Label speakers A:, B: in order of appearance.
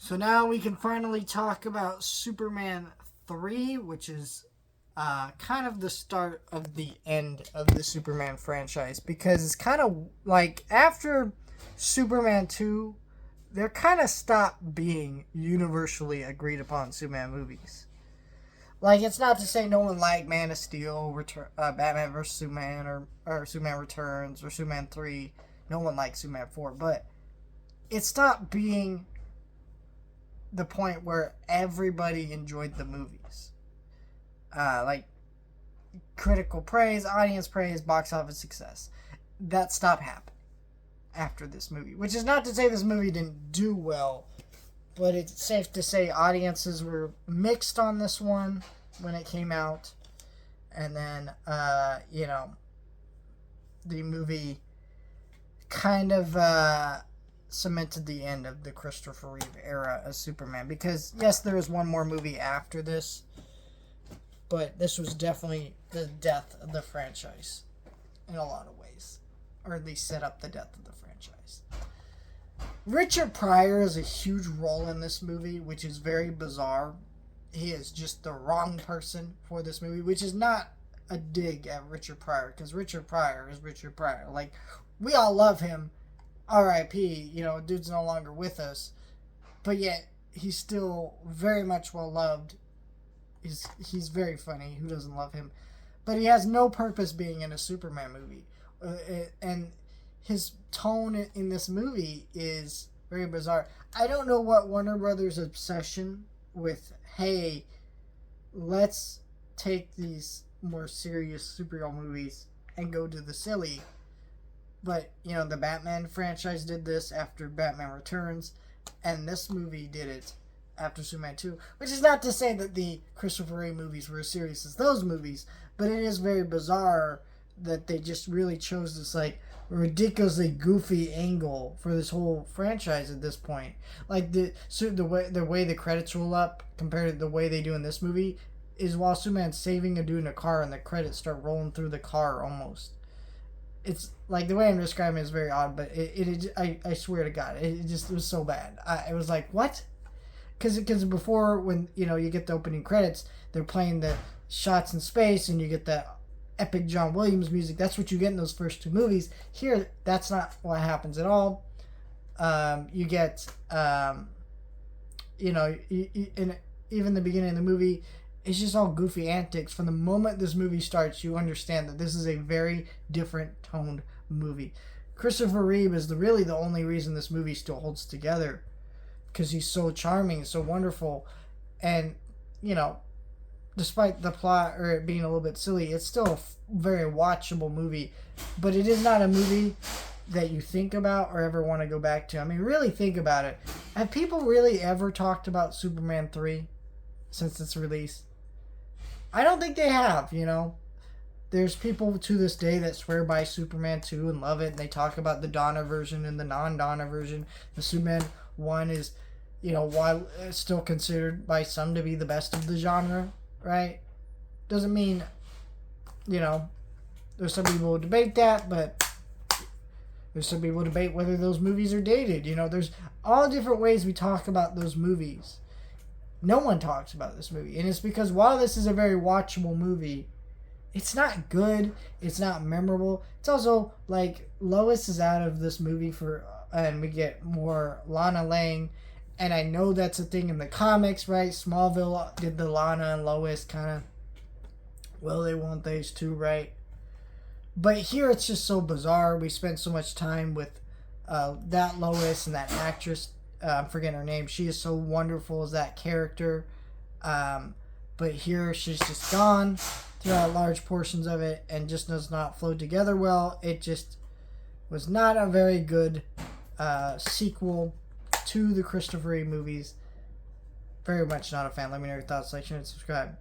A: So now we can finally talk about Superman 3, which is kind of the start of the end of the Superman franchise. Because it's kind of like after Superman 2, there kind of stopped being universally agreed upon Superman movies. Like, it's not to say no one liked Man of Steel, Batman vs. Superman, or Superman Returns, or Superman 3. No one liked Superman 4, but it stopped being the point where everybody enjoyed the movies. Like critical praise, audience praise, box office success. That stopped happening after this movie. Which is not to say this movie didn't do well, but it's safe to say audiences were mixed on this one when it came out. And then, the movie kind of cemented the end of the Christopher Reeve era as Superman. Because, yes, there is one more movie after this, but this was definitely the death of the franchise in a lot of ways. Or at least set up the death of the franchise. Richard Pryor has a huge role in this movie, which is very bizarre. He is just the wrong person for this movie, which is not a dig at Richard Pryor, because Richard Pryor is Richard Pryor. Like, we all love him. R.I.P. Dude's no longer with us. But yet, he's still very much well loved. He's very funny. Who doesn't love him? But he has no purpose being in a Superman movie. And his tone in this movie is very bizarre. I don't know what Warner Brothers' obsession with, hey, let's take these more serious superhero movies and go to the silly. But, the Batman franchise did this after Batman Returns, and this movie did it after Superman 2. Which is not to say that the Christopher Reeve movies were as serious as those movies, but it is very bizarre that they just really chose this, like, ridiculously goofy angle for this whole franchise at this point. Like, the way the credits roll up compared to the way they do in this movie is while Superman's saving a dude in a car and the credits start rolling through the car almost. It's like the way I'm describing it is very odd, but I swear to God, it was so bad. It was like, what? Because before, when you get the opening credits, they're playing the shots in space, and you get the epic John Williams music. That's what you get in those first two movies. Here, that's not what happens at all. You get, in even the beginning of the movie, it's just all goofy antics. From the moment this movie starts, you understand that this is a very different toned movie. Christopher Reeve is really the only reason this movie still holds together, because he's so charming, so wonderful, and despite the plot or it being a little bit silly, it's still a very watchable movie. But it is not a movie that you think about or ever want to go back to. I mean, really think about it. Have people really ever talked about Superman 3 since its release? I don't think they have, There's people to this day that swear by Superman 2 and love it, and they talk about the Donna version and the non-Donna version. The Superman 1 is, while it's still considered by some to be the best of the genre, right? Doesn't mean, there's some people who debate that, but there's some people who debate whether those movies are dated. There's all different ways we talk about those movies. No one talks about this movie. And it's because while this is a very watchable movie, it's not good. It's not memorable. It's also like Lois is out of this movie and we get more Lana Lang. And I know that's a thing in the comics, right? Smallville did the Lana and Lois kind of, well, they want these two, right? But here it's just so bizarre. We spent so much time with that Lois and that actress. I'm forgetting her name. She is so wonderful as that character. But here she's just gone throughout large portions of it and just does not flow together well. It just was not a very good sequel to the Christopher Reeve movies. Very much not a fan. Let me know your thoughts. Like, share, and subscribe.